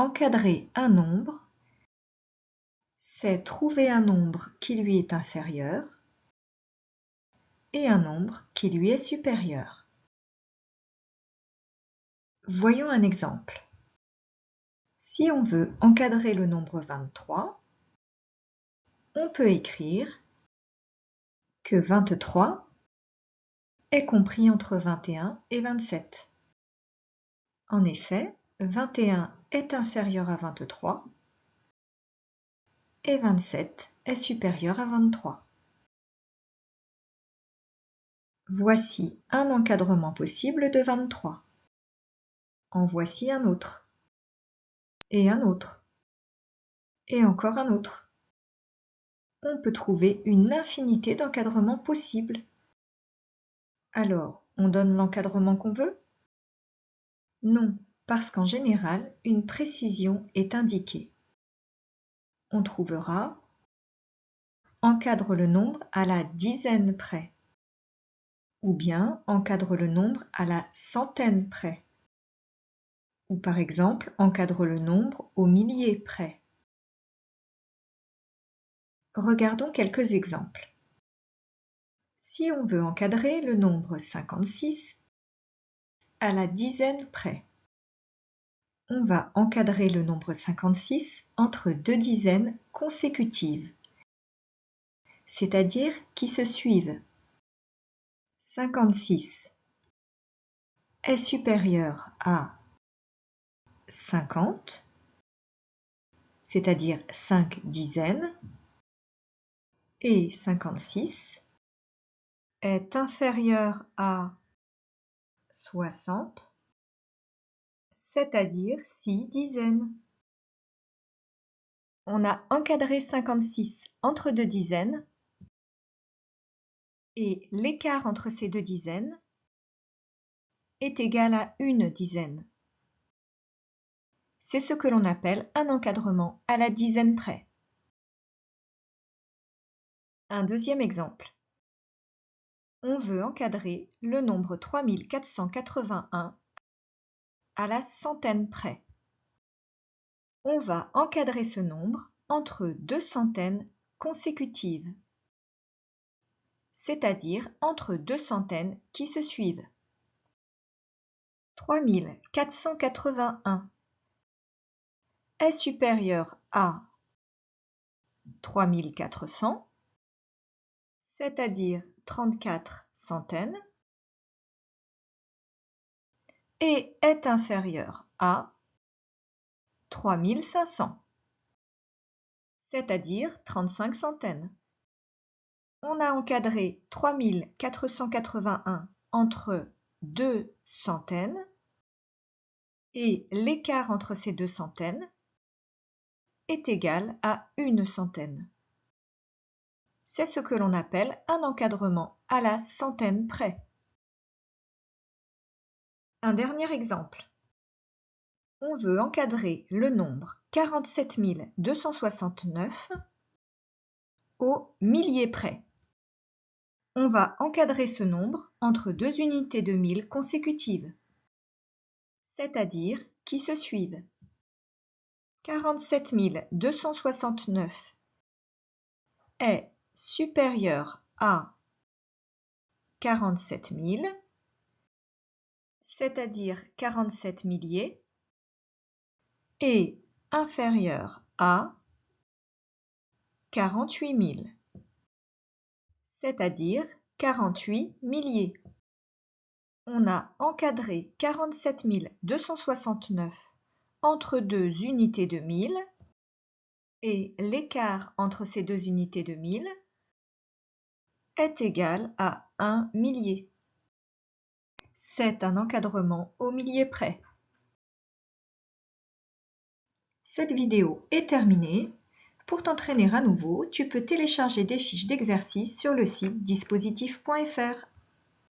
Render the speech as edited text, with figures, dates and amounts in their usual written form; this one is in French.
encadrer un nombre, c'est trouver un nombre qui lui est inférieur et un nombre qui lui est supérieur. Voyons un exemple. Si on veut encadrer le nombre 23, on peut écrire que 23 est compris entre 21 et 27. En effet, 21 est inférieur à 23 et 27 est supérieur à 23. Voici un encadrement possible de 23. En voici un autre, et un autre, et encore un autre. On peut trouver une infinité d'encadrements possibles. Alors, on donne l'encadrement qu'on veut? Non, parce qu'en général, une précision est indiquée. On trouvera encadre le nombre à la dizaine près, ou bien encadre le nombre à la centaine près, ou par exemple encadre le nombre au millier près. Regardons quelques exemples. Si on veut encadrer le nombre 56 à la dizaine près, on va encadrer le nombre 56 entre deux dizaines consécutives, c'est-à-dire qui se suivent. 56 est supérieur à 50, c'est-à-dire 5 dizaines, et 56 est inférieur à 60, c'est-à-dire 6 dizaines. On a encadré 56 entre deux dizaines et l'écart entre ces deux dizaines est égal à une dizaine. C'est ce que l'on appelle un encadrement à la dizaine près. Un deuxième exemple. On veut encadrer le nombre 3481 à la centaine près. On va encadrer ce nombre entre deux centaines consécutives, c'est-à-dire entre deux centaines qui se suivent. 3481 est supérieur à 3400, c'est-à-dire 34 centaines, et est inférieur à 3500, c'est-à-dire 35 centaines. On a encadré 3481 entre deux centaines et l'écart entre ces deux centaines est égal à une centaine. C'est ce que l'on appelle un encadrement à la centaine près. Un dernier exemple. On veut encadrer le nombre 47 269 au millier près. On va encadrer ce nombre entre deux unités de 1000 consécutives, c'est-à-dire qui se suivent. 47 269 est supérieur à 47 000, c'est-à-dire 47 milliers, et inférieur à 48 000, c'est-à-dire 48 milliers. On a encadré 47 269 entre deux unités de 1000 et l'écart entre ces deux unités de 1000 est égal à 1 millier. C'est un encadrement au millier près. Cette vidéo est terminée. Pour t'entraîner à nouveau, tu peux télécharger des fiches d'exercices sur le site dispositif.fr.